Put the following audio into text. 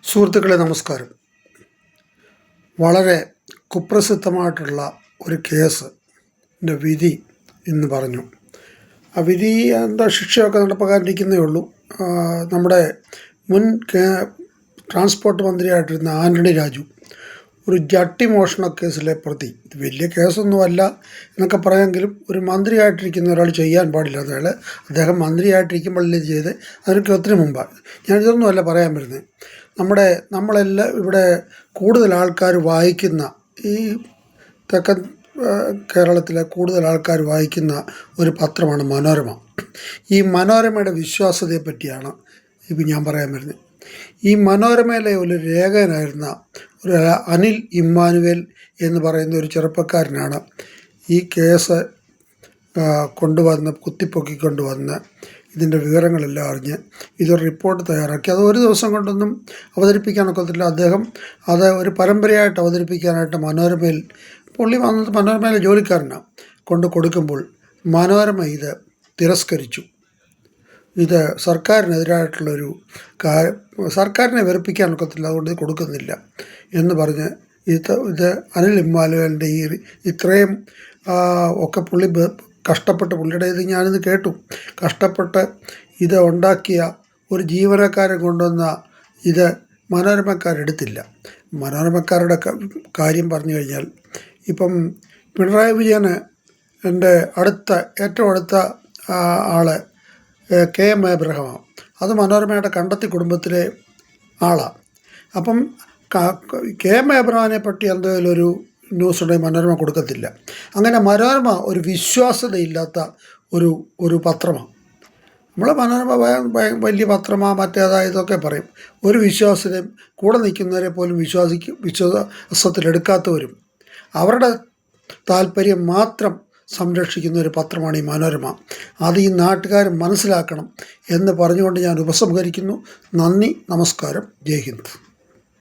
സുഹൃത്തുക്കളെ നമസ്കാരം. വളരെ കുപ്രസിദ്ധമായിട്ടുള്ള ഒരു കേസിൻ്റെ വിധി ഇന്ന് പറഞ്ഞു. ആ വിധി എന്താ ശിക്ഷയൊക്കെ നടപ്പാക്കാനിരിക്കുന്നേ ഉള്ളൂ. നമ്മുടെ മുൻ ട്രാൻസ്പോർട്ട് മന്ത്രിയായിട്ടിരുന്ന ആൻ്റണി രാജു ഒരു ജട്ടി മോഷണ കേസിലെ പ്രതി, ഇത് വലിയ കേസൊന്നുമല്ല എന്നൊക്കെ പറയാമെങ്കിലും ഒരു മന്ത്രിയായിട്ടിരിക്കുന്ന ഒരാൾ ചെയ്യാൻ പാടില്ല. അദ്ദേഹം മന്ത്രിയായിട്ടിരിക്കുമ്പോഴല്ലേ ചെയ്ത്, അതിനൊക്കെ ഒത്തിരി മുമ്പാണ്. ഞാനിതൊന്നുമല്ല പറയാൻ വരുന്നത്. നമ്മളെല്ലാം ഇവിടെ കൂടുതൽ ആൾക്കാർ വായിക്കുന്ന, ഈ തെക്കൻ കേരളത്തിലെ കൂടുതൽ ആൾക്കാർ വായിക്കുന്ന ഒരു പത്രമാണ് മനോരമ. ഈ മനോരമയുടെ വിശ്വാസ്യതയെ പറ്റിയാണ് ഇപ്പം ഞാൻ പറയാൻ വരുന്നത്. ഈ മനോരമയിലെ ഒരു ലേഖകനായിരുന്ന ഒരു അനിൽ ഇമ്മാനുവേൽ എന്ന് പറയുന്ന ഒരു ചെറുപ്പക്കാരനാണ് ഈ കേസ് കുത്തിപ്പൊക്കിക്കൊണ്ടുവന്ന് ഇതിൻ്റെ വിവരങ്ങളെല്ലാം അറിഞ്ഞ് ഇതൊരു റിപ്പോർട്ട് തയ്യാറാക്കി. അത് ഒരു ദിവസം കൊണ്ടൊന്നും അവതരിപ്പിക്കാനൊക്കത്തില്ല. അദ്ദേഹം അത് ഒരു പരമ്പരയായിട്ട് അവതരിപ്പിക്കാനായിട്ട് മനോരമയിലെ ജോലിക്കാരനാണ് കൊടുക്കുമ്പോൾ മനോരമ ഇത് തിരസ്കരിച്ചു. ഇത് സർക്കാരിനെതിരായിട്ടുള്ളൊരു സർക്കാരിനെ വെറുപ്പിക്കാനൊക്കത്തില്ല, അതുകൊണ്ട് ഇത് കൊടുക്കുന്നില്ല എന്ന് പറഞ്ഞ് ഇത് അനിൽ ഇമ്മാനുവേലിൻ്റെ ഇത്രയും ഒക്കെ പുള്ളിയുടെ ഇത് ഞാനിത് കേട്ടു. കഷ്ടപ്പെട്ട് ഇത് ഉണ്ടാക്കിയ ഒരു ജീവനക്കാരെ കൊണ്ടുവന്ന ഇത് മനോരമക്കാരെടുത്തില്ല. മനോരമക്കാരുടെ കാര്യം പറഞ്ഞു കഴിഞ്ഞാൽ, ഇപ്പം പിണറായി വിജയന് എൻ്റെ ഏറ്റവും അടുത്ത ആൾ KM എബ്രഹാമാണ്. അത് മനോരമയുടെ കണ്ടെത്തി കുടുംബത്തിലെ ആളാണ്. അപ്പം KM എബ്രഹാമിനെ പറ്റി എന്തെങ്കിലും ഒരു ന്യൂസ് ഉണ്ടെങ്കിൽ മനോരമ കൊടുക്കത്തില്ല. അങ്ങനെ മനോരമ ഒരു വിശ്വാസ്യതയില്ലാത്ത ഒരു പത്രമാണ്. മനോരമ വലിയ പത്രമാണ്, മറ്റേതായതൊക്കെ പറയും. ഒരു വിശ്വാസ്യതയും കൂടെ നിൽക്കുന്നവരെ പോലും വിശ്വാസത്തിലെടുക്കാത്തവരും അവരുടെ താല്പര്യം മാത്രം സംരക്ഷിക്കുന്ന ഒരു പത്രമാണ് ഈ മനോരമ. അത് ഈ നാട്ടുകാർ മനസ്സിലാക്കണം എന്ന് പറഞ്ഞുകൊണ്ട് ഞാൻ ഉപസംഹരിക്കുന്നു. നന്ദി, നമസ്കാരം, ജയ് ഹിന്ദ്.